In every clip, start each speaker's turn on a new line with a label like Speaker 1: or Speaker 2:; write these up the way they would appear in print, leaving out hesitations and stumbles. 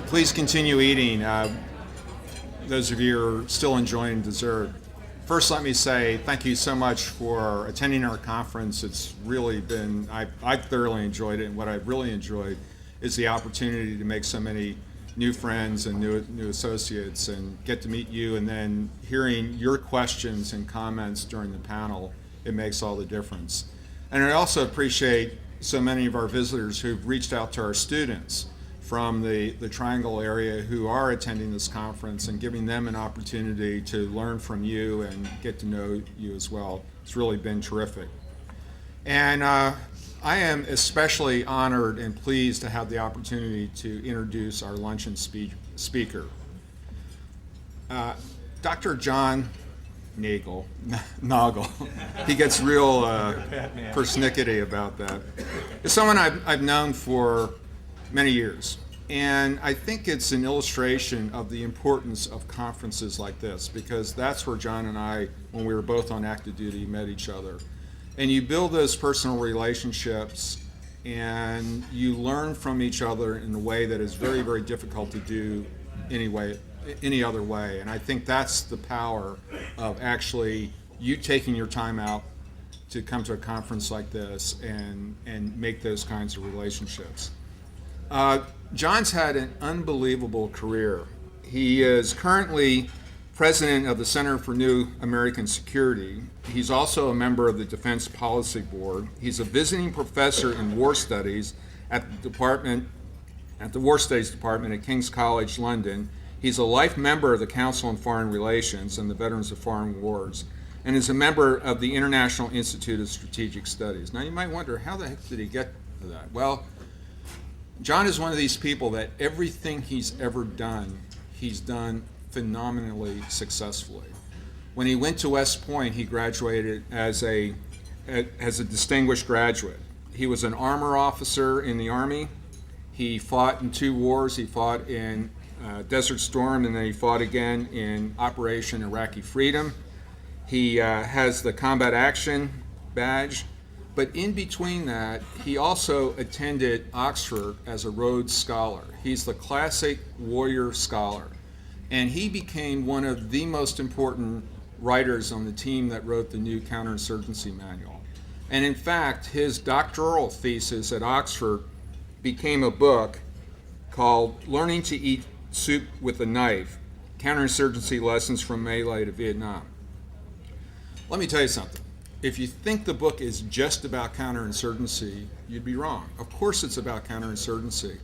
Speaker 1: Please continue eating. Those of you who are still enjoying dessert. First, let me say thank you so much for attending our conference. It's really been, I thoroughly enjoyed it, and what I've really enjoyed is the opportunity to make so many new friends and new associates and get to meet you, and then hearing your questions and comments during the panel. It makes all the difference. And I also appreciate so many of our visitors who've reached out to our students from the Triangle area who are attending this conference and giving them an opportunity to learn from you and get to know you as well. It's really been terrific. And I am especially honored and pleased to have the opportunity to introduce our luncheon speaker. Dr. John Nagl, he gets real persnickety about that. It's someone I've known for many years, and I think it's an illustration of the importance of conferences like this, because that's where John and I, when we were both on active duty, met each other. And you build those personal relationships, and you learn from each other in a way that is very, very difficult to do any other way. And I think that's the power of actually you taking your time out to come to a conference like this and make those kinds of relationships. John's had an unbelievable career. He is currently president of the Center for New American Security. He's also a member of the Defense Policy Board. He's a visiting professor in war studies at the War Studies Department at King's College London. He's a life member of the Council on Foreign Relations and the Veterans of Foreign Wars, and is a member of the International Institute of Strategic Studies. Now you might wonder, how the heck did he get to that? Well, John is one of these people that everything he's ever done, he's done phenomenally successfully. When he went to West Point, he graduated as a distinguished graduate. He was an armor officer in the Army. He fought in 2 wars. He fought in Desert Storm, and then he fought again in Operation Iraqi Freedom. He has the Combat Action Badge. But in between that, he also attended Oxford as a Rhodes Scholar. He's the classic warrior scholar. And he became one of the most important writers on the team that wrote the new counterinsurgency manual. And in fact, his doctoral thesis at Oxford became a book called Learning to Eat Soup with a Knife, Counterinsurgency Lessons from Melee to Vietnam. Let me tell you something. If you think the book is just about counterinsurgency, you'd be wrong. Of course it's about counterinsurgency.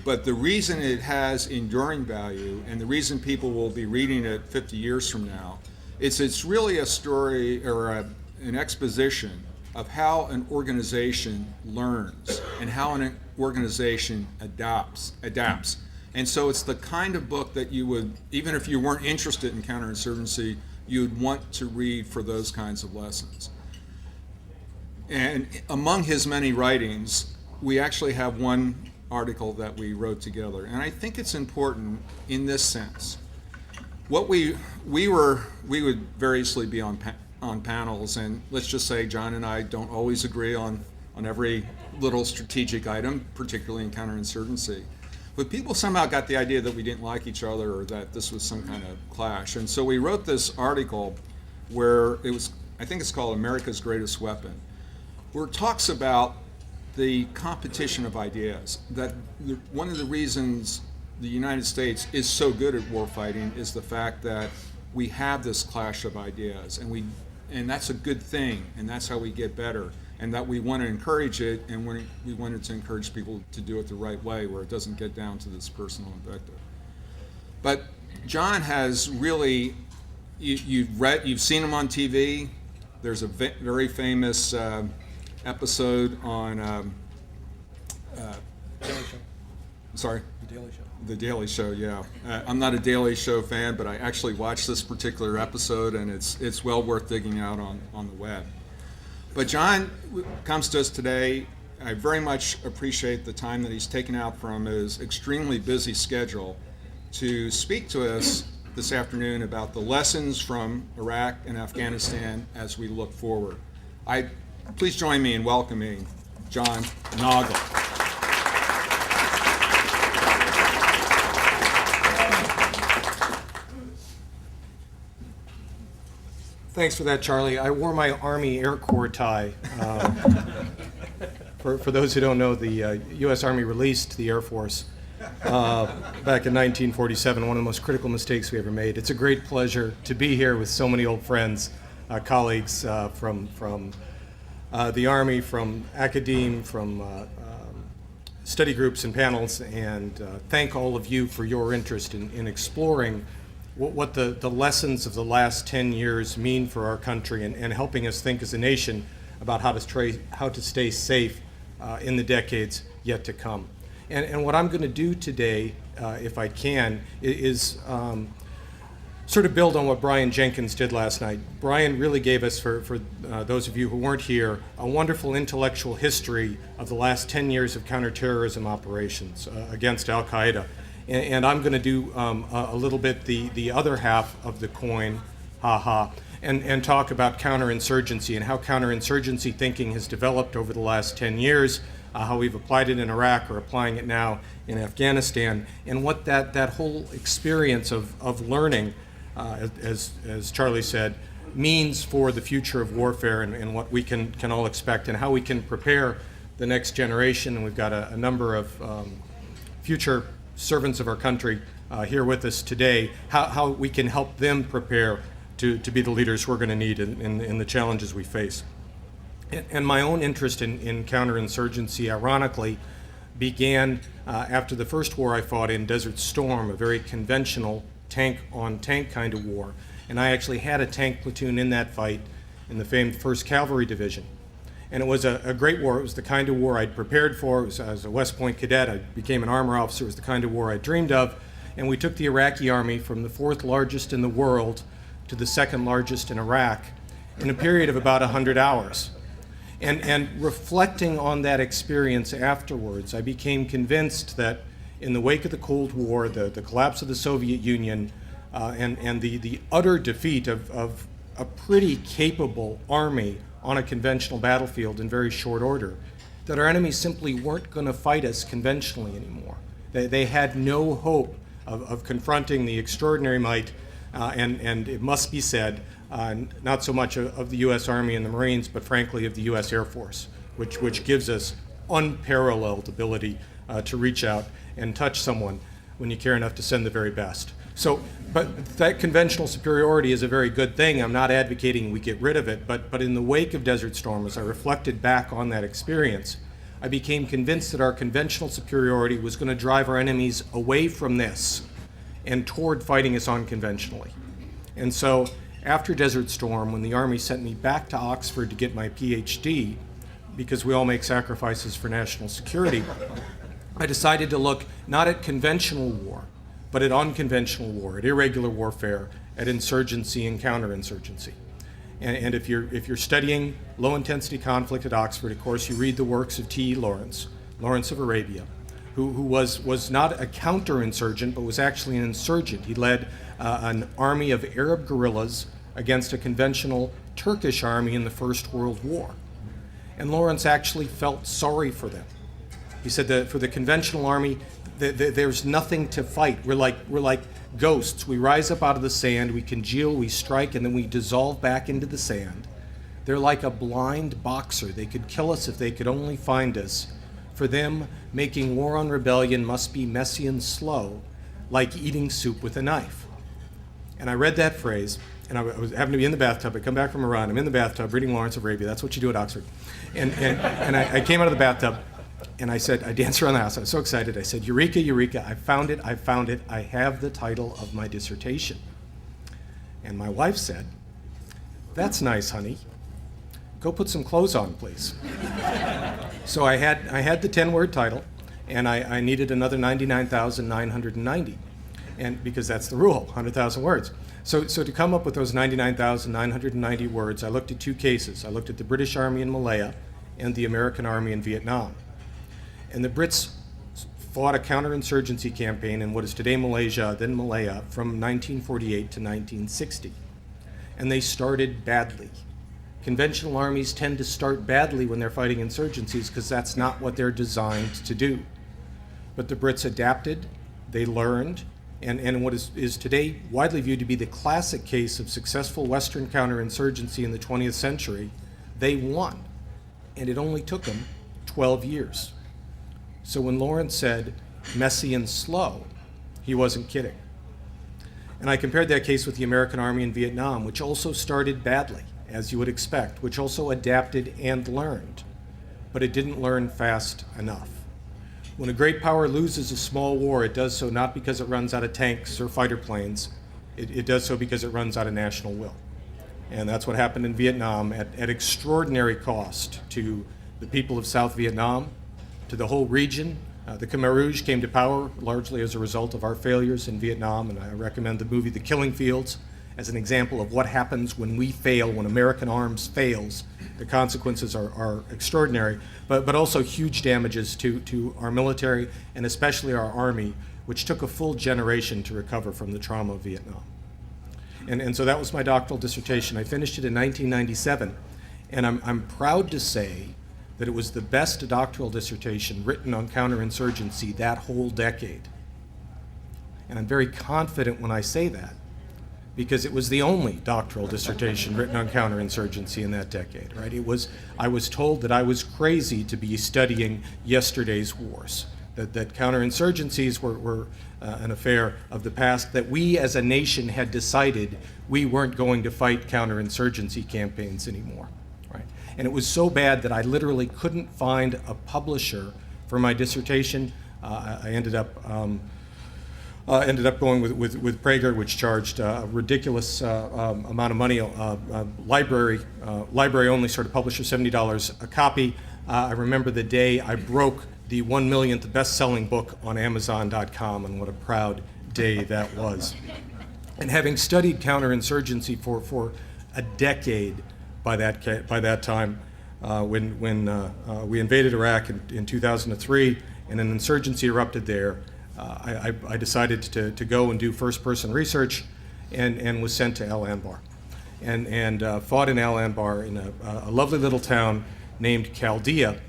Speaker 1: But the reason it has enduring value, and the reason people will be reading it 50 years from now, is it's really a story or an exposition of how an organization learns and how an organization adapts. And so it's the kind of book that you would, even if you weren't interested in counterinsurgency, you would want to read for those kinds of lessons. And among his many writings, we actually have one article that we wrote together. And I think it's important in this sense. What we would variously be on panels, and let's just say John and I don't always agree on every little strategic item, particularly in counterinsurgency. But people somehow got the idea that we didn't like each other or that this was some kind of clash. And so we wrote this article where I think it's called America's Greatest Weapon, where it talks about the competition of ideas. That one of the reasons the United States is so good at warfighting is the fact that we have this clash of ideas, and that's a good thing, and that's how we get better, and that we want to encourage it, and we wanted to encourage people to do it the right way, where it doesn't get down to this personal invective. But John has really, you've seen him on TV. There's a very famous episode on
Speaker 2: Daily Show.
Speaker 1: Sorry?
Speaker 2: The Daily Show.
Speaker 1: The Daily Show, yeah. I'm not a Daily Show fan, but I actually watched this particular episode, and it's well worth digging out on the web. But John comes to us today. I very much appreciate the time that he's taken out from his extremely busy schedule to speak to us this afternoon about the lessons from Iraq and Afghanistan as we look forward. Please join me in welcoming John Nagl.
Speaker 2: Thanks for that, Charlie. I wore my Army Air Corps tie. For those who don't know, the U.S. Army released the Air Force back in 1947, one of the most critical mistakes we ever made. It's a great pleasure to be here with so many old friends, colleagues from the Army, from academe, from study groups and panels, and thank all of you for your interest in exploring what the lessons of the last 10 years mean for our country and helping us think as a nation about how to stay safe in the decades yet to come. And what I'm going to do today, if I can, is sort of build on what Brian Jenkins did last night. Brian really gave us, for those of you who weren't here, a wonderful intellectual history of the last 10 years of counterterrorism operations against Al-Qaeda. And I'm going to do a little bit the other half of the coin, and talk about counterinsurgency and how counterinsurgency thinking has developed over the last 10 years, how we've applied it in Iraq or applying it now in Afghanistan, and what that whole experience of learning, as Charlie said, means for the future of warfare and what we can all expect and how we can prepare the next generation. And we've got a number of future servants of our country here with us today, how we can help them prepare to be the leaders we're going to need in the challenges we face. And my own interest in counterinsurgency, ironically, began after the first war I fought in, Desert Storm, a very conventional tank-on-tank kind of war. And I actually had a tank platoon in that fight in the famed 1st Cavalry Division. And it was a great war. It was the kind of war I'd prepared for. It was, as a West Point cadet, I became an armor officer. It was the kind of war I dreamed of. And we took the Iraqi army from the 4th largest in the world to the 2nd largest in Iraq in a period of about 100 hours. And reflecting on that experience afterwards, I became convinced that in the wake of the Cold War, the collapse of the Soviet Union, and the utter defeat of a pretty capable army on a conventional battlefield in very short order, that our enemies simply weren't going to fight us conventionally anymore. They had no hope of confronting the extraordinary might, and it must be said, not so much of the U.S. Army and the Marines, but frankly of the U.S. Air Force, which gives us unparalleled ability to reach out and touch someone when you care enough to send the very best. So, but that conventional superiority is a very good thing. I'm not advocating we get rid of it, but in the wake of Desert Storm, as I reflected back on that experience, I became convinced that our conventional superiority was going to drive our enemies away from this and toward fighting us unconventionally. And so, after Desert Storm, when the Army sent me back to Oxford to get my PhD, because we all make sacrifices for national security, I decided to look not at conventional war, but at unconventional war, at irregular warfare, at insurgency and counterinsurgency. And if you're studying low-intensity conflict at Oxford, of course, you read the works of T.E. Lawrence of Arabia, who was not a counterinsurgent, but was actually an insurgent. He led an army of Arab guerrillas against a conventional Turkish army in the First World War. And Lawrence actually felt sorry for them. He said that for the conventional army, there's nothing to fight. We're like ghosts. We rise up out of the sand, we congeal, we strike, and then we dissolve back into the sand. They're like a blind boxer. They could kill us if they could only find us. For them, making war on rebellion must be messy and slow, like eating soup with a knife. And I read that phrase, and I was happened to be in the bathtub. I come back from Iran. I'm in the bathtub reading Lawrence of Arabia. That's what you do at Oxford. And I came out of the bathtub, and I said, I danced around the house. I was so excited. I said, Eureka, Eureka, I found it. I have the title of my dissertation. And my wife said, that's nice, honey. Go put some clothes on, please. So I had the 10-word title, and I needed another 99,990, and because that's the rule, 100,000 words. So to come up with those 99,990 words, I looked at two cases. I looked at the British Army in Malaya and the American Army in Vietnam. And the Brits fought a counterinsurgency campaign in what is today Malaysia, then Malaya, from 1948 to 1960. And they started badly. Conventional armies tend to start badly when they're fighting insurgencies because that's not what they're designed to do. But the Brits adapted, they learned, and what is today widely viewed to be the classic case of successful Western counterinsurgency in the 20th century, they won. And it only took them 12 years. So when Lawrence said messy and slow, he wasn't kidding. And I compared that case with the American Army in Vietnam, which also started badly, as you would expect, which also adapted and learned, but it didn't learn fast enough. When a great power loses a small war, it does so not because it runs out of tanks or fighter planes, it does so because it runs out of national will. And that's what happened in Vietnam at extraordinary cost to the people of South Vietnam, to the whole region. The Khmer Rouge came to power largely as a result of our failures in Vietnam, and I recommend the movie The Killing Fields as an example of what happens when we fail, when American arms fails. The consequences are extraordinary, but also huge damages to our military and especially our Army, which took a full generation to recover from the trauma of Vietnam. And so that was my doctoral dissertation. I finished it in 1997, and I'm proud to say that it was the best doctoral dissertation written on counterinsurgency that whole decade. And I'm very confident when I say that, because it was the only doctoral dissertation written on counterinsurgency in that decade, right? I was told that I was crazy to be studying yesterday's wars, that counterinsurgencies were an affair of the past, that we as a nation had decided we weren't going to fight counterinsurgency campaigns anymore, right? And it was so bad that I literally couldn't find a publisher for my dissertation. I ended up going with Prager, which charged a ridiculous amount of money, library-only sort of publisher, $70 a copy. I remember the day I broke the 1 millionth best-selling book on Amazon.com, and what a proud day that was. And having studied counterinsurgency for a decade by that time, when we invaded Iraq in 2003, and an insurgency erupted there, I decided to go and do first-person research, and was sent to Al Anbar, and fought in Al Anbar in a lovely little town named Chaldea,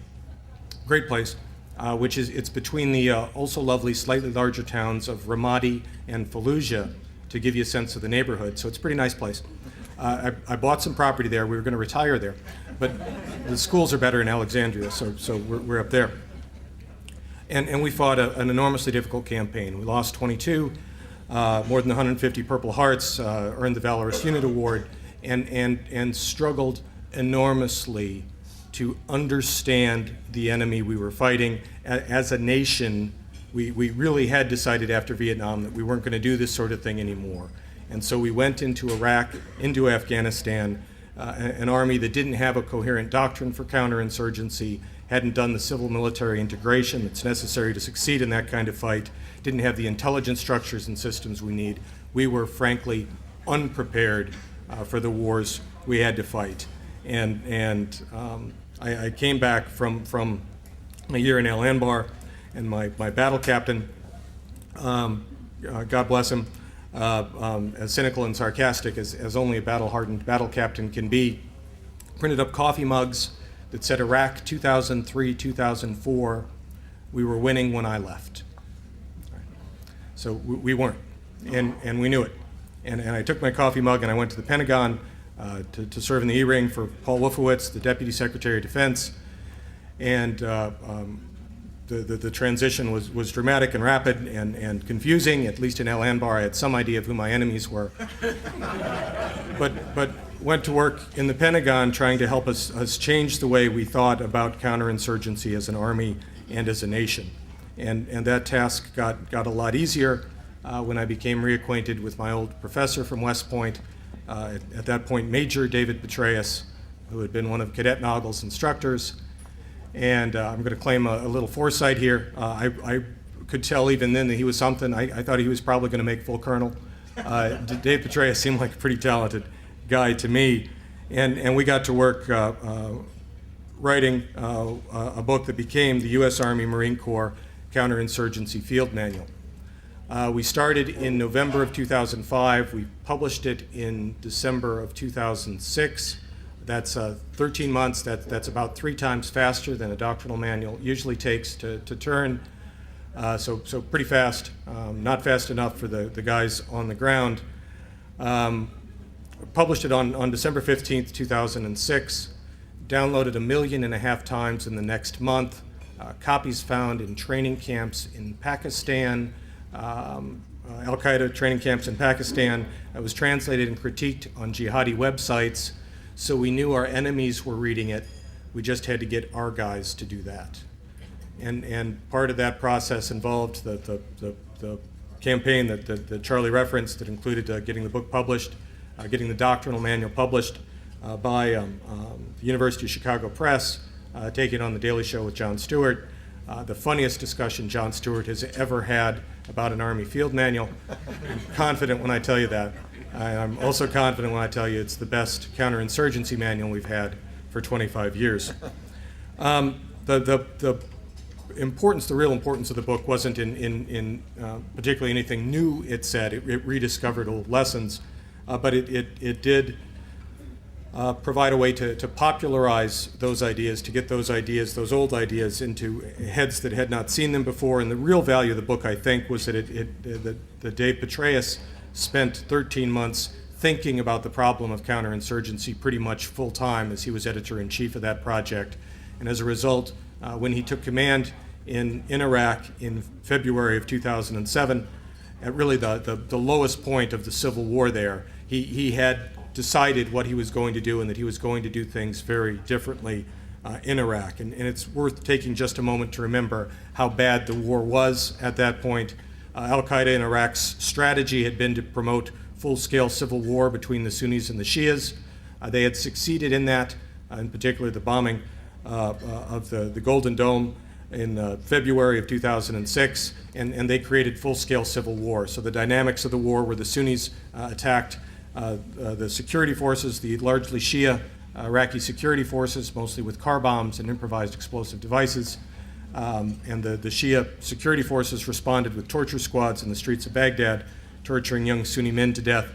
Speaker 2: great place, it's between the also lovely, slightly larger towns of Ramadi and Fallujah, to give you a sense of the neighborhood. So it's a pretty nice place. I bought some property there. We were going to retire there, but the schools are better in Alexandria, so we're up there. And we fought an enormously difficult campaign. We lost 22, more than 150 Purple Hearts, earned the Valorous Unit Award, and struggled enormously to understand the enemy we were fighting. As a nation, we really had decided after Vietnam that we weren't going to do this sort of thing anymore. And so we went into Iraq, into Afghanistan, an army that didn't have a coherent doctrine for counterinsurgency, hadn't done the civil-military integration that's necessary to succeed in that kind of fight, didn't have the intelligence structures and systems we need. We were, frankly, unprepared for the wars we had to fight. And I came back from a year in Al Anbar, and my battle captain, God bless him, as cynical and sarcastic as only a battle-hardened battle captain can be, printed up coffee mugs that said Iraq 2003, 2004, we were winning when I left. Right. So we weren't, and we knew it. And I took my coffee mug and I went to the Pentagon to serve in the E-ring for Paul Wolfowitz, the Deputy Secretary of Defense. And the transition was dramatic and rapid and confusing. At least in Al Anbar, I had some idea of who my enemies were. but went to work in the Pentagon trying to help us change the way we thought about counterinsurgency as an army and as a nation. And that task got a lot easier when I became reacquainted with my old professor from West Point, at that point Major David Petraeus, who had been one of Cadet Nagl's instructors. And I'm going to claim a little foresight here. I could tell even then that he was something. I thought he was probably going to make full colonel. Dave Petraeus seemed like a pretty talented guy to me. And we got to work writing a book that became the U.S. Army Marine Corps Counterinsurgency Field Manual. We started in November of 2005. We published it in December of 2006. That's 13 months. That's about 3 times faster than a doctrinal manual usually takes to turn. So pretty fast, not fast enough for the guys on the ground. Published it on December 15th, 2006. Downloaded 1.5 million times in the next month. Copies found in training camps in Pakistan, Al-Qaeda training camps in Pakistan. It was translated and critiqued on jihadi websites, so we knew our enemies were reading it. We just had to get our guys to do that. And part of that process involved the campaign that Charlie referenced that included getting the book published, getting the doctrinal manual published by the University of Chicago Press, taking on The Daily Show with Jon Stewart, the funniest discussion Jon Stewart has ever had about an Army field manual. I'm confident when I tell you that. I'm also confident when I tell you it's the best counterinsurgency manual we've had for 25 years. The importance, the real importance of the book wasn't in particularly anything new it said. It rediscovered old lessons, but it did provide a way to popularize those ideas, to get those ideas, those old ideas, into heads that had not seen them before. And the real value of the book, I think, was that that Dave Petraeus spent 13 months thinking about the problem of counterinsurgency pretty much full time as he was editor-in-chief of that project. And as a result, when he took command in Iraq in February of 2007, at really the lowest point of the civil war there, he had decided what he was going to do and that he was going to do things very differently in Iraq. And it's worth taking just a moment to remember how bad the war was at that point. Al-Qaeda in Iraq's strategy had been to promote full-scale civil war between the Sunnis and the Shias. They had succeeded in that, in particular the bombing of the Golden Dome in February of 2006, and they created full-scale civil war. So the dynamics of the war were the Sunnis attacked the security forces, the largely Shia Iraqi security forces, mostly with car bombs and improvised explosive devices. And the Shia security forces responded with torture squads in the streets of Baghdad, torturing young Sunni men to death.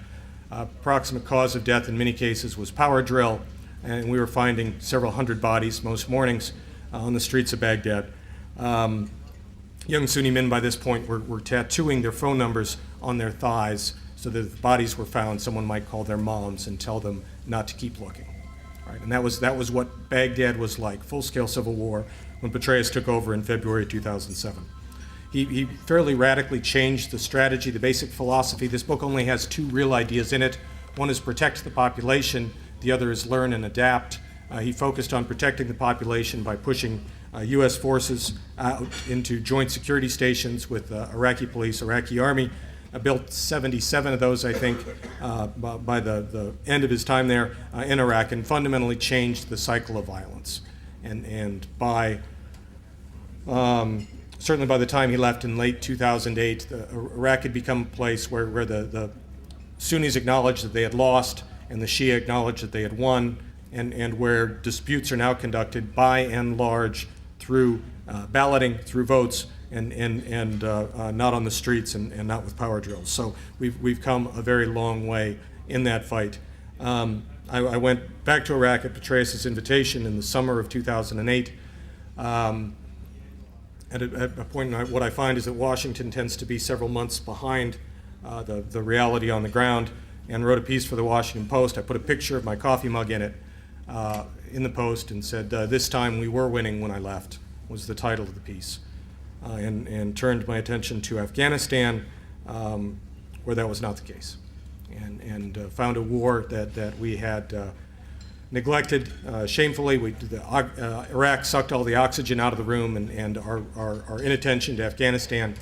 Speaker 2: Approximate cause of death in many cases was power drill, and we were finding several hundred bodies most mornings on the streets of Baghdad. Young Sunni men by this point were tattooing their phone numbers on their thighs so that if bodies were found, someone might call their moms and tell them not to keep looking. Right? And that was what Baghdad was like, full-scale civil war, when Petraeus took over in February 2007. He fairly radically changed the strategy, the basic philosophy. This book only has two real ideas in it. One is protect the population, the other is learn and adapt. He focused on protecting the population by pushing U.S. forces out into joint security stations with Iraqi police, Iraqi army. Built 77 of those, I think, by the end of his time there in Iraq, and fundamentally changed the cycle of violence. And by certainly by the time he left in late 2008, Iraq had become a place where the Sunnis acknowledged that they had lost and the Shia acknowledged that they had won, and where disputes are now conducted by and large through balloting, through votes, and not on the streets and not with power drills. So we've come a very long way in that fight. I went back to Iraq at Petraeus' invitation in the summer of 2008. At a point, what I find is that Washington tends to be several months behind the reality on the ground, and wrote a piece for the Washington Post. I put a picture of my coffee mug in it in the Post and said, "This time we were winning when I left," was the title of the piece. And turned my attention to Afghanistan, where that was not the case, and found a war that we had neglected shamefully. Iraq sucked all the oxygen out of the room, and our inattention to Afghanistan,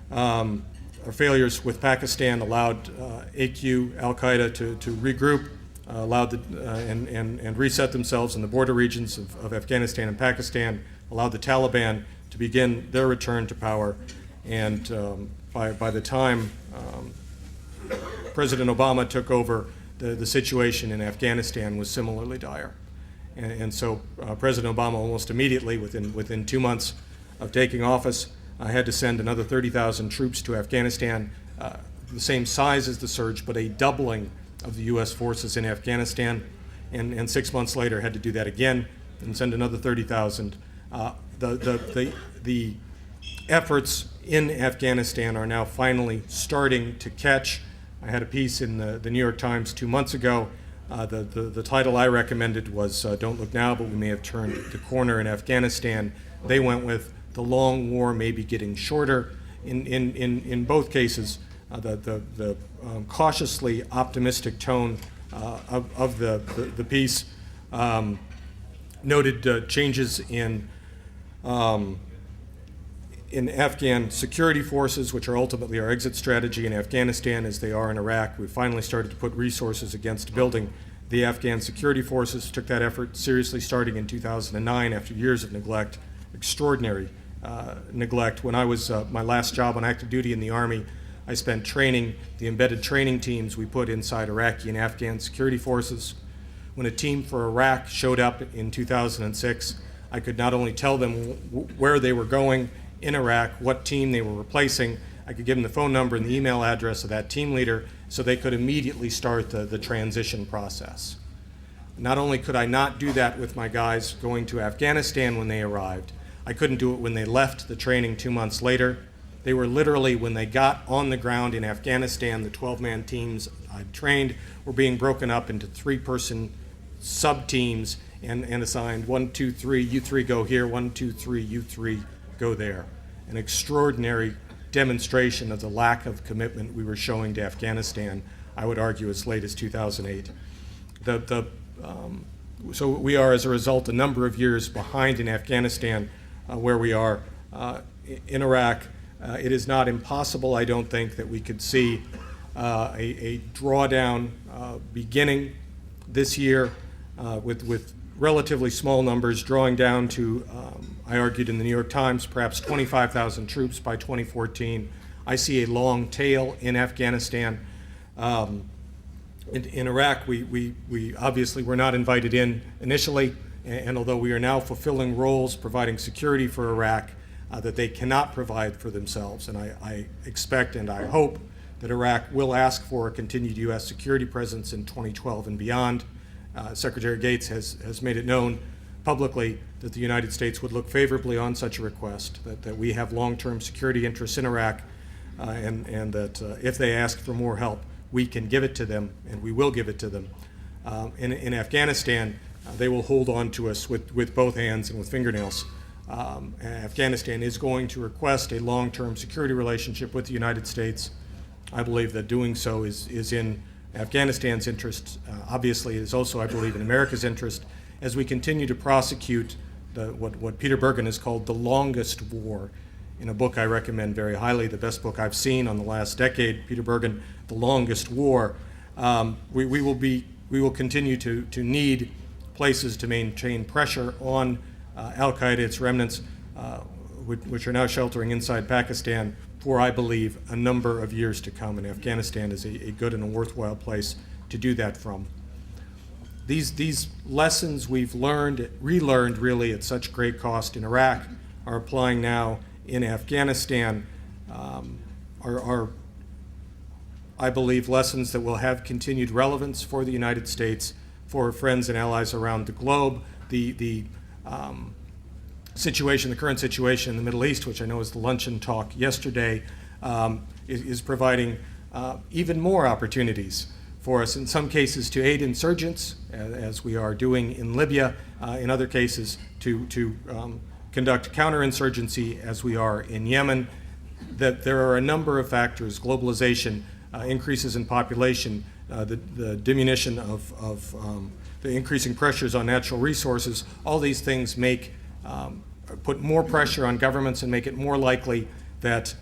Speaker 2: our failures with Pakistan allowed AQ, Al-Qaeda to regroup, allowed and reset themselves in the border regions of Afghanistan and Pakistan, allowed the Taliban to begin their return to power. And by the time President Obama took over, the situation in Afghanistan was similarly dire. And so President Obama almost immediately, within 2 months of taking office, had to send another 30,000 troops to Afghanistan, the same size as the surge, but a doubling of the U.S. forces in Afghanistan. And 6 months later had to do that again and send another 30,000. The efforts in Afghanistan are now finally starting to catch. I had a piece in the New York Times 2 months ago. The title I recommended was Don't Look Now, but we may have turned the corner in Afghanistan. They went with The Long War May Be Getting Shorter. In both cases, the cautiously optimistic tone of the piece noted changes in Afghan security forces, which are ultimately our exit strategy in Afghanistan as they are in Iraq. We finally started to put resources against building the Afghan security forces, took that effort seriously starting in 2009 after years of neglect, extraordinary neglect. When I was my last job on active duty in the Army, I spent training the embedded training teams we put inside Iraqi and Afghan security forces. When a team for Iraq showed up in 2006, I could not only tell them where they were going in Iraq, what team they were replacing, I could give them the phone number and the email address of that team leader so they could immediately start the transition process. Not only could I not do that with my guys going to Afghanistan when they arrived, I couldn't do it when they left the training 2 months later. They were literally, when they got on the ground in Afghanistan, the 12-man teams I'd trained were being broken up into 3-person sub-teams and assigned 1, 2, 3, you 3 go here, 1, 2, 3, you 3 go there. An extraordinary demonstration of the lack of commitment we were showing to Afghanistan, I would argue, as late as 2008. So we are, as a result, a number of years behind in Afghanistan where we are in Iraq. It is not impossible, I don't think, that we could see a drawdown beginning this year with relatively small numbers, drawing down to, I argued in the New York Times, perhaps 25,000 troops by 2014. I see a long tail in Afghanistan. In Iraq, we obviously were not invited in initially, and although we are now fulfilling roles providing security for Iraq that they cannot provide for themselves, and I expect and I hope that Iraq will ask for a continued U.S. security presence in 2012 and beyond. Secretary Gates has made it known publicly that the United States would look favorably on such a request, that we have long-term security interests in Iraq, and that if they ask for more help, we can give it to them, and we will give it to them. In Afghanistan, they will hold on to us with both hands and with fingernails. Afghanistan is going to request a long-term security relationship with the United States. I believe that doing so is in Afghanistan's interest. Obviously, it is also, I believe, in America's interest as we continue to prosecute what Peter Bergen has called the longest war. In a book I recommend very highly, the best book I've seen on the last decade, Peter Bergen, The Longest War. We will continue to need places to maintain pressure on Al-Qaeda, its remnants, which are now sheltering inside Pakistan, for, I believe, a number of years to come. And Afghanistan is a good and a worthwhile place to do that from. These lessons we've relearned really at such great cost in Iraq, are applying now in Afghanistan, are, I believe, lessons that will have continued relevance for the United States, for friends and allies around the globe. The current situation in the Middle East, which I know is the luncheon talk yesterday, is providing even more opportunities for us, in some cases to aid insurgents, as we are doing in Libya, in other cases to conduct counterinsurgency, as we are in Yemen. That there are a number of factors: globalization, increases in population, the diminution of the increasing pressures on natural resources. All these things put more pressure on governments and make it more likely that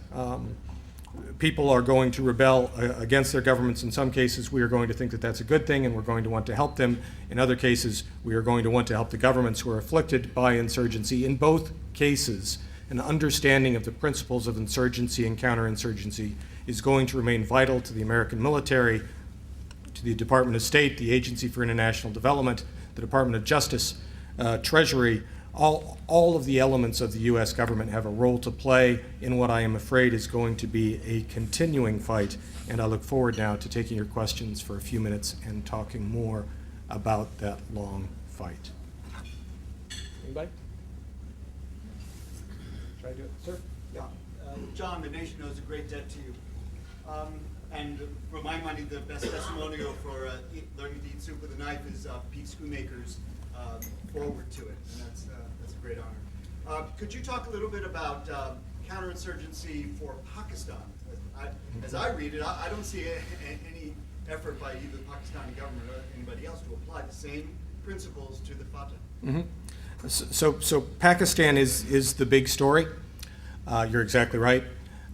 Speaker 2: people are going to rebel against their governments. In some cases, we are going to think that that's a good thing and we're going to want to help them. In other cases, we are going to want to help the governments who are afflicted by insurgency. In both cases, an understanding of the principles of insurgency and counterinsurgency is going to remain vital to the American military, to the Department of State, the Agency for International Development, the Department of Justice, Treasury. All of the elements of the U.S. government have a role to play in what I am afraid is going to be a continuing fight, and I look forward now to taking your questions for a few minutes and talking more about that long fight. Anybody? Should I do it, sir?
Speaker 3: Yeah. John, the nation owes a great debt to you. And for my money, the best testimonial for learning to eat soup with a knife is Pete Schoonmaker's forward to it, and that's a great honor. Could you talk a little bit about counterinsurgency for Pakistan? As I read it, I don't see any effort by either the Pakistani government or anybody else to apply the same principles to the Fatah.
Speaker 2: Mm-hmm. So Pakistan is the big story. You're exactly right.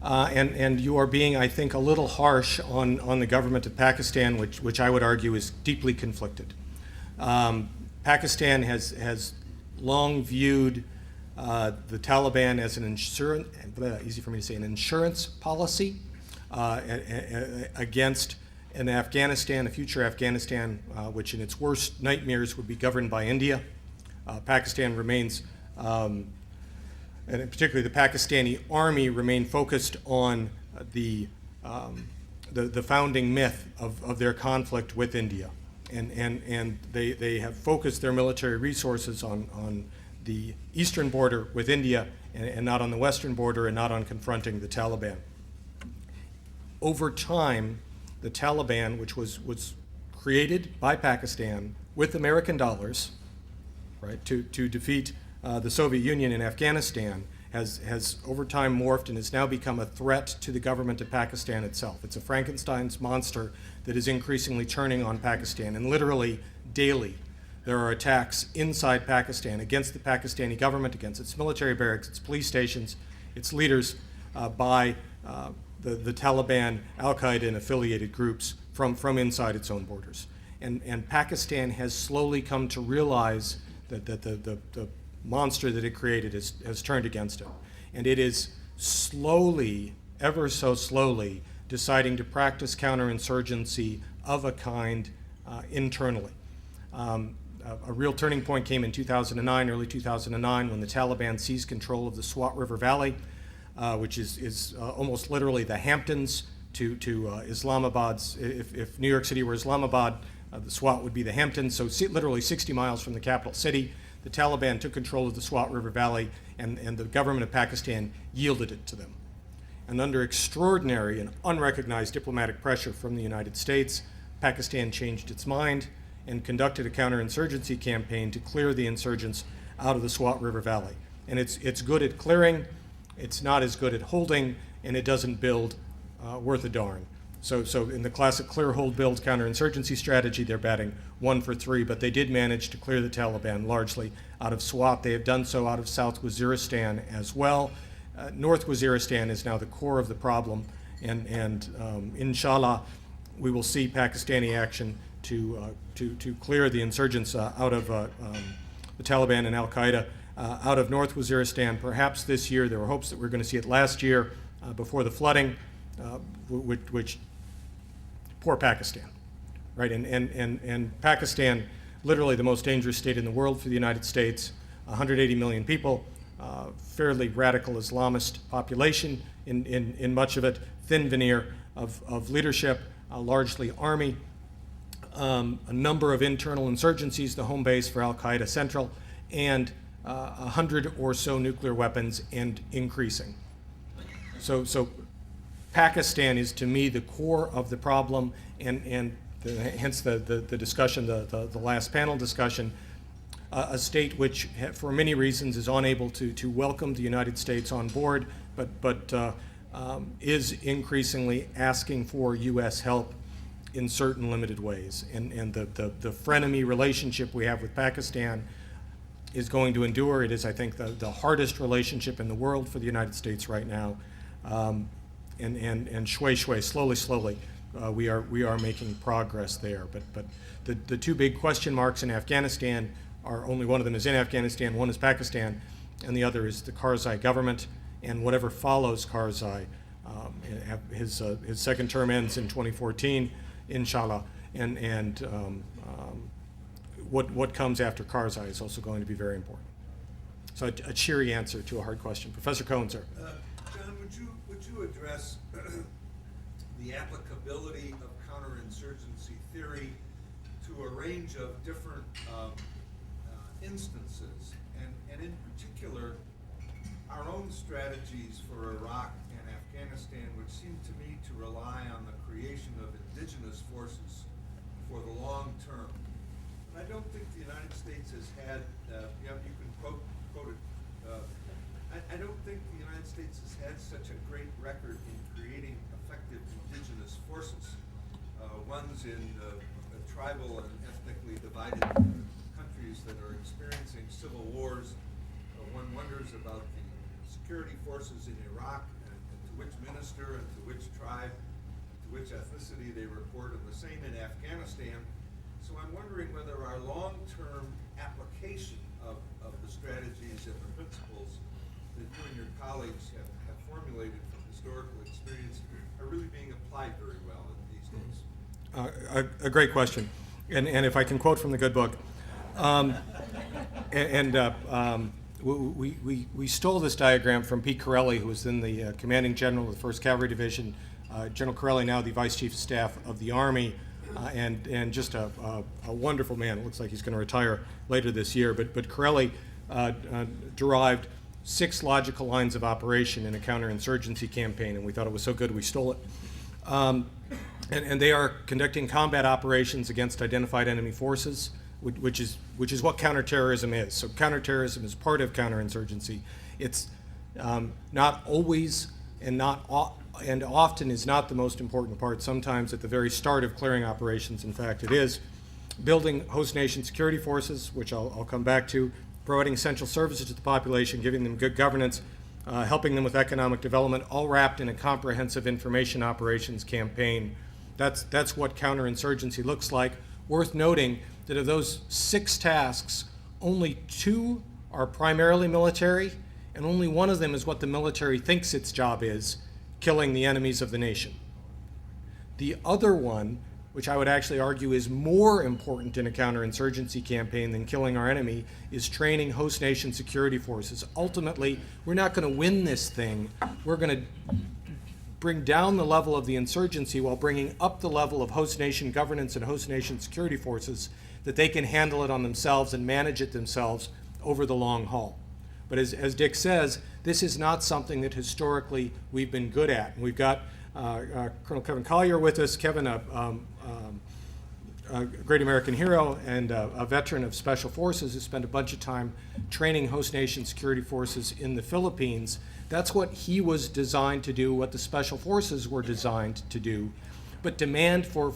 Speaker 2: And you are being, I think, a little harsh on the government of Pakistan, which I would argue is deeply conflicted. Pakistan has long viewed the Taliban as an insurance policy against an Afghanistan, a future Afghanistan, which in its worst nightmares would be governed by India. Pakistan remains, and particularly the Pakistani army, remain focused on the founding myth of their conflict with India. And they have focused their military resources on the eastern border with India and not on the western border and not on confronting the Taliban. Over time, the Taliban, which was created by Pakistan with American dollars, right, to defeat the Soviet Union in Afghanistan, has over time morphed and has now become a threat to the government of Pakistan itself. It's a Frankenstein's monster that is increasingly turning on Pakistan, and literally daily there are attacks inside Pakistan against the Pakistani government, against its military barracks, its police stations, its leaders by the Taliban, Al-Qaeda, and affiliated groups from inside its own borders. And Pakistan has slowly come to realize that the monster that it created has turned against it. And it is slowly, ever so slowly, deciding to practice counterinsurgency of a kind internally. A real turning point came in 2009, early 2009, when the Taliban seized control of the Swat River Valley, which is almost literally the Hamptons to Islamabad's. If New York City were Islamabad, the Swat would be the Hamptons, so literally 60 miles from the capital city. The Taliban took control of the Swat River Valley, and the government of Pakistan yielded it to them. And under extraordinary and unrecognized diplomatic pressure from the United States, Pakistan changed its mind and conducted a counterinsurgency campaign to clear the insurgents out of the Swat River Valley. And it's good at clearing, it's not as good at holding, and it doesn't build worth a darn. So in the classic clear, hold, build counterinsurgency strategy, they're batting 1 for 3, but they did manage to clear the Taliban largely out of Swat. They have done so out of South Waziristan as well. North Waziristan is now the core of the problem, and inshallah, we will see Pakistani action to clear the insurgents out of the Taliban and Al-Qaeda out of North Waziristan, perhaps this year. There were hopes that we were going to see it last year before the flooding, which poor Pakistan, right? And Pakistan, literally the most dangerous state in the world for the United States, 180 million people, fairly radical Islamist population in much of it, thin veneer of leadership, largely army, a number of internal insurgencies, the home base for Al-Qaeda Central, and 100 or so nuclear weapons and increasing. So Pakistan is, to me, the core of the problem, and hence the discussion, the last panel discussion, a state which, for many reasons, is unable to welcome the United States on board, but is increasingly asking for U.S. help in certain limited ways. And the frenemy relationship we have with Pakistan is going to endure. It is, I think, the hardest relationship in the world for the United States right now. And slowly, we are making progress there. But the two big question marks in Afghanistan are, only one of them is in Afghanistan, one is Pakistan, and the other is the Karzai government and whatever follows Karzai. His second term ends in 2014, inshallah, and what comes after Karzai is also going to be very important. So a cheery answer to a hard question. Professor Cohen, sir.
Speaker 4: John, would you address the applicability of counterinsurgency theory to a range of different instances, and in particular, our own strategies for Iraq and Afghanistan, which seem to me to rely on the creation of indigenous forces for the long term. And I don't think the United States has had, you can quote it, I don't think the United States has had such a great record in creating effective indigenous forces. Ones in tribal and ethnically divided countries that are experiencing civil wars. One wonders about the security forces in Iraq and to which minister and to which tribe, to which ethnicity they report, and the same in Afghanistan. So I'm wondering whether our long-term application of the strategies and the principles that you and your colleagues have formulated from historical experience are really being applied very well these days.
Speaker 2: A great question, and if I can quote from the good book, we stole this diagram from Pete Corelli, who was then the commanding general of the 1st Cavalry Division. General Corelli, now the Vice Chief of Staff of the Army, and just a wonderful man. It looks like he's going to retire later this year, but Corelli derived 6 logical lines of operation in a counterinsurgency campaign, and we thought it was so good we stole it. And they are conducting combat operations against identified enemy forces, which is what counterterrorism is. So counterterrorism is part of counterinsurgency. It's not always and often is not the most important part. Sometimes at the very start of clearing operations, in fact, it is. Building host nation security forces, which I'll come back to, providing essential services to the population, giving them good governance, helping them with economic development, all wrapped in a comprehensive information operations campaign. That's what counterinsurgency looks like. Worth noting that of those 6 tasks, only 2 are primarily military, and only one of them is what the military thinks its job is, killing the enemies of the nation. The other one, which I would actually argue is more important in a counterinsurgency campaign than killing our enemy, is training host nation security forces. Ultimately, we're not going to win this thing. We're going to bring down the level of the insurgency while bringing up the level of host nation governance and host nation security forces, that they can handle it on themselves and manage it themselves over the long haul. But as Dick says, this is not something that historically we've been good at. And we've got Colonel Kevin Collier with us. Kevin, a great American hero and a veteran of special forces who spent a bunch of time training host nation security forces in the Philippines. That's what he was designed to do, what the special forces were designed to do. But demand for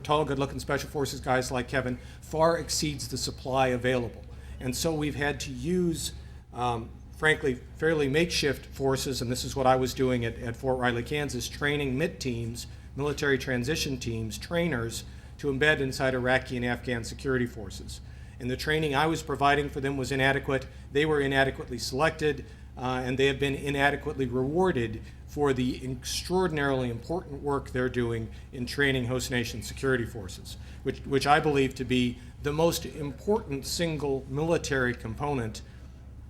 Speaker 2: tall, good-looking special forces guys like Kevin far exceeds the supply available. And so we've had to use, frankly, fairly makeshift forces, and this is what I was doing at Fort Riley, Kansas, training MIT teams, military transition teams, trainers, to embed inside Iraqi and Afghan security forces. And the training I was providing for them was inadequate. They were inadequately selected, and they have been inadequately rewarded for the extraordinarily important work they're doing in training host nation security forces, which I believe to be the most important single military component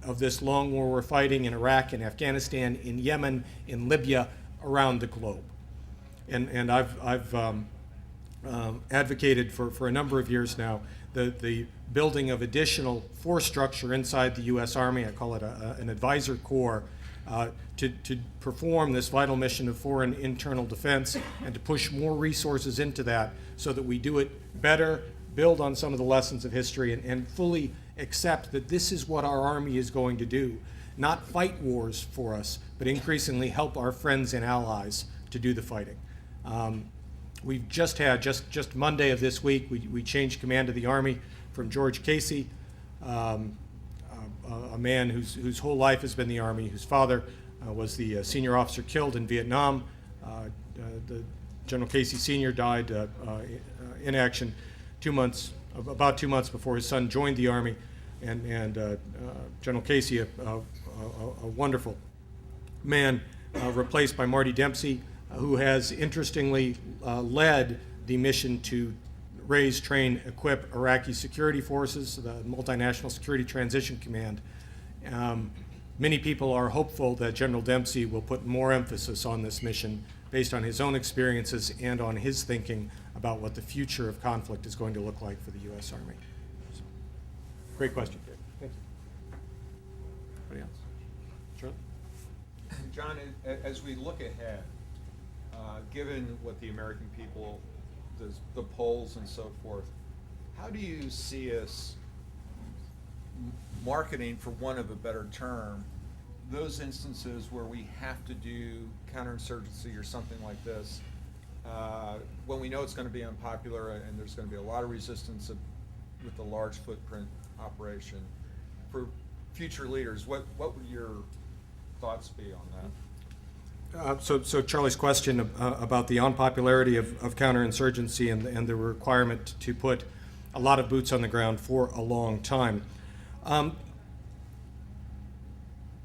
Speaker 2: of this long war we're fighting in Iraq and Afghanistan, in Yemen, in Libya, around the globe. And I've advocated for a number of years now the building of additional force structure inside the U.S. Army. I call it an advisor corps, to perform this vital mission of foreign internal defense and to push more resources into that so that we do it better, build on some of the lessons of history, and fully accept that this is what our Army is going to do. Not fight wars for us, but increasingly help our friends and allies to do the fighting. We've just had, just Monday of this week, we changed command of the Army from George Casey, a man whose whole life has been the Army, whose father was the senior officer killed in Vietnam. The General Casey Sr. died in action about 2 months before his son joined the Army, and General Casey, a wonderful man, replaced by Marty Dempsey, who has interestingly led the mission to raise, train, equip Iraqi security forces, the Multinational Security Transition Command. Many people are hopeful that General Dempsey will put more emphasis on this mission based on his own experiences and on his thinking about what the future of conflict is going to look like for the U.S. Army. So, great question, Dave. Thank you. Anybody else?
Speaker 1: John, as we look ahead, given what the American people, the polls and so forth, how do you see us marketing, for want of a better term, those instances where we have to do counterinsurgency or something like this, when we know it's going to be unpopular and there's going to be a lot of resistance with the large footprint operation? For future leaders, what would your thoughts be on that?
Speaker 2: So Charlie's question about the unpopularity of counterinsurgency and the requirement to put a lot of boots on the ground for a long time.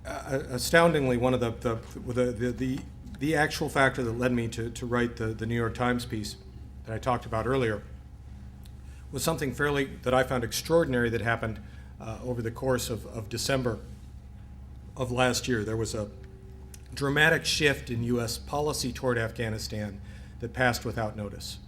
Speaker 2: Astoundingly, one of the actual factor that led me to write the New York Times piece that I talked about earlier was something that I found extraordinary that happened over the course of December of last year. There was a dramatic shift in U.S. policy toward Afghanistan that passed without notice.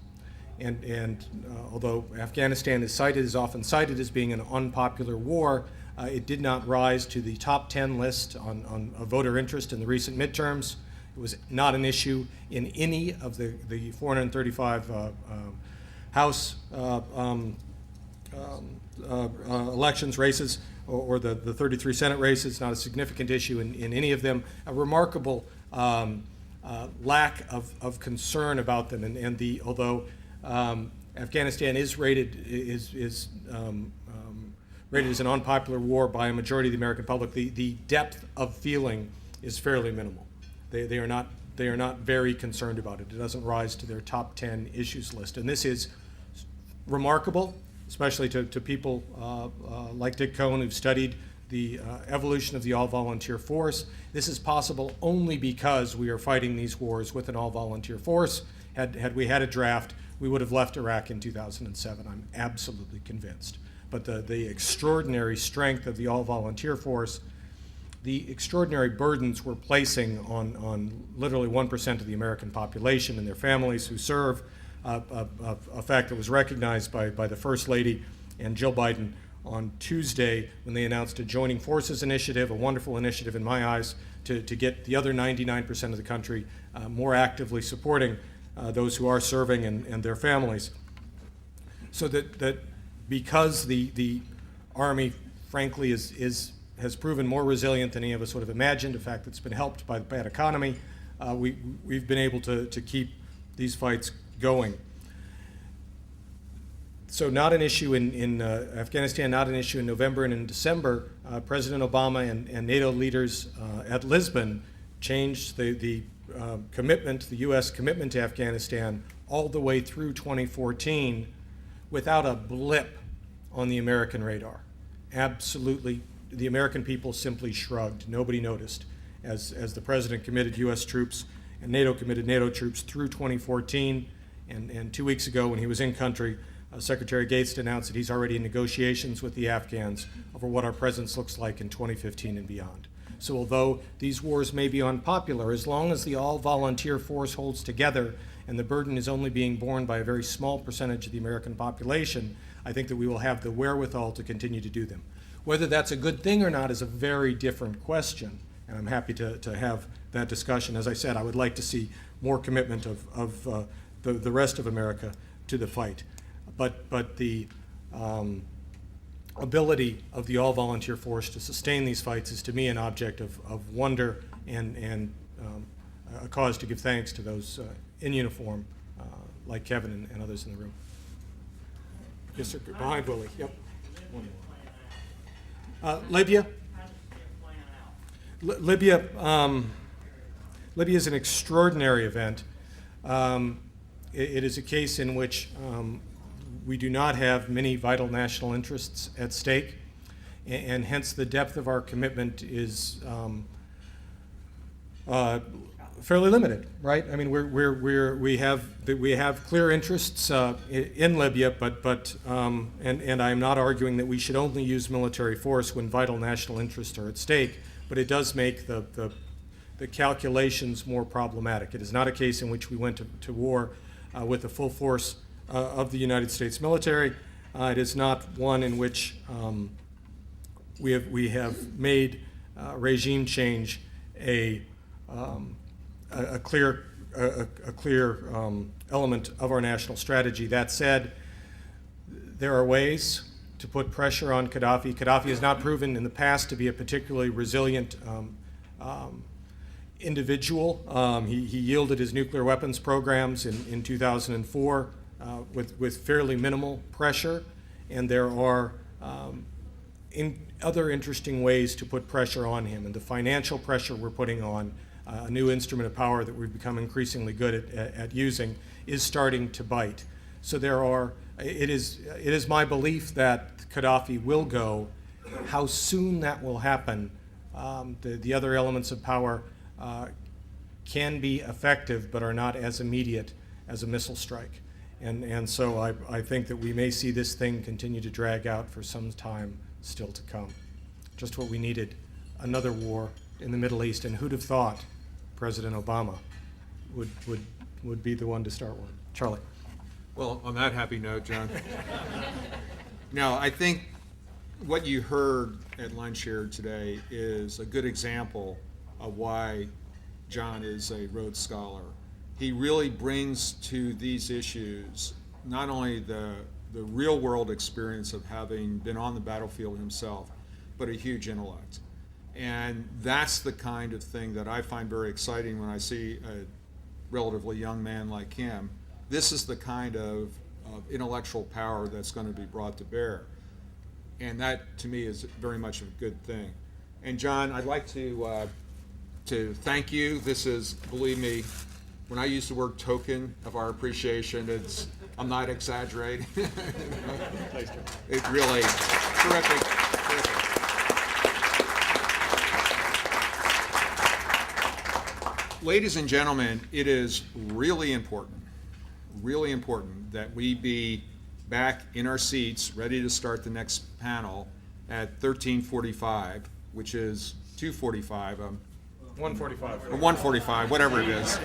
Speaker 2: And although Afghanistan is often cited as being an unpopular war, it did not rise to the top 10 list on voter interest in the recent midterms. It was not an issue in any of the 435 House elections, races, or the 33 Senate races. Not a significant issue in any of them. A remarkable lack of concern about them. Although Afghanistan is rated as an unpopular war by a majority of the American public, the depth of feeling is fairly minimal. They are not very concerned about it. It doesn't rise to their top 10 issues list, and this is remarkable, especially to people like Dick Cohen, who've studied the evolution of the all-volunteer force. This is possible only because we are fighting these wars with an all-volunteer force. Had we had a draft, we would have left Iraq in 2007. I'm absolutely convinced. But the extraordinary strength of the all-volunteer force, the extraordinary burdens we're placing on literally 1% of the American population and their families who serve, a fact that was recognized by the First Lady and Jill Biden on Tuesday when they announced a Joining Forces initiative, a wonderful initiative in my eyes, to get the other 99% of the country more actively supporting those who are serving and their families. So that because the Army, frankly, has proven more resilient than any of us would have imagined, a fact that's been helped by the bad economy, we've been able to keep these fights going. So not an issue in Afghanistan, not an issue in November, and in December, President Obama and NATO leaders at Lisbon changed the commitment, the U.S. commitment to Afghanistan all the way through 2014 without a blip on the American radar. Absolutely, the American people simply shrugged. Nobody noticed as the President committed U.S. troops and NATO committed NATO troops through 2014. And 2 weeks ago, when he was in country, Secretary Gates announced that he's already in negotiations with the Afghans over what our presence looks like in 2015 and beyond. So although these wars may be unpopular, as long as the all-volunteer force holds together and the burden is only being borne by a very small percentage of the American population, I think that we will have the wherewithal to continue to do them. Whether that's a good thing or not is a very different question, and I'm happy to have that discussion. As I said, I would like to see more commitment of the rest of America to the fight. But the ability of the all-volunteer force to sustain these fights is to me an object of wonder and a cause to give thanks to those in uniform, like Kevin and others in the room. Yes, sir. Behind Willie. Yep. Libya. Libya is an extraordinary event. It is a case in which we do not have many vital national interests at stake, and hence the depth of our commitment is fairly limited, right? I mean, we have clear interests in Libya, but and I'm not arguing that we should only use military force when vital national interests are at stake, but it does make the calculations more problematic. It is not a case in which we went to war with the full force of the United States military. It is not one in which we have made regime change a a clear element of our national strategy. That said, there are ways to put pressure on Gaddafi. Gaddafi has not proven in the past to be a particularly resilient individual. He yielded his nuclear weapons programs in 2004 with fairly minimal pressure, and there are other interesting ways to put pressure on him, and the financial pressure we're putting on, a new instrument of power that we've become increasingly good at using, is starting to bite. So it is my belief that Gaddafi will go. How soon that will happen, the other elements of power can be effective but are not as immediate as a missile strike. And so I think that we may see this thing continue to drag out for some time still to come. Just what we needed, another war in the Middle East, and who'd have thought President Obama would be the one to start one. Charlie.
Speaker 1: Well, on that happy note, John. No, I think what you heard at lunch here today is a good example of why John is a Rhodes Scholar. He really brings to these issues not only the real world experience of having been on the battlefield himself, but a huge intellect. And that's the kind of thing that I find very exciting when I see a relatively young man like him. This is the kind of intellectual power that's going to be brought to bear. And that, to me, is very much a good thing. And John, I'd like to thank you. This is, believe me, when I use the word token of our appreciation, I'm not exaggerating. It really, terrific. Ladies and gentlemen, it is really important that we be back in our seats, ready to start the next panel at 13:45, which is 2:45.
Speaker 2: 145.
Speaker 1: Or 1:45, whatever it is.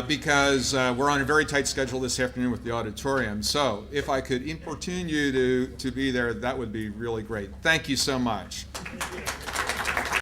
Speaker 1: Because we're on a very tight schedule this afternoon with the auditorium. So if I could importune you to be there, that would be really great. Thank you so much.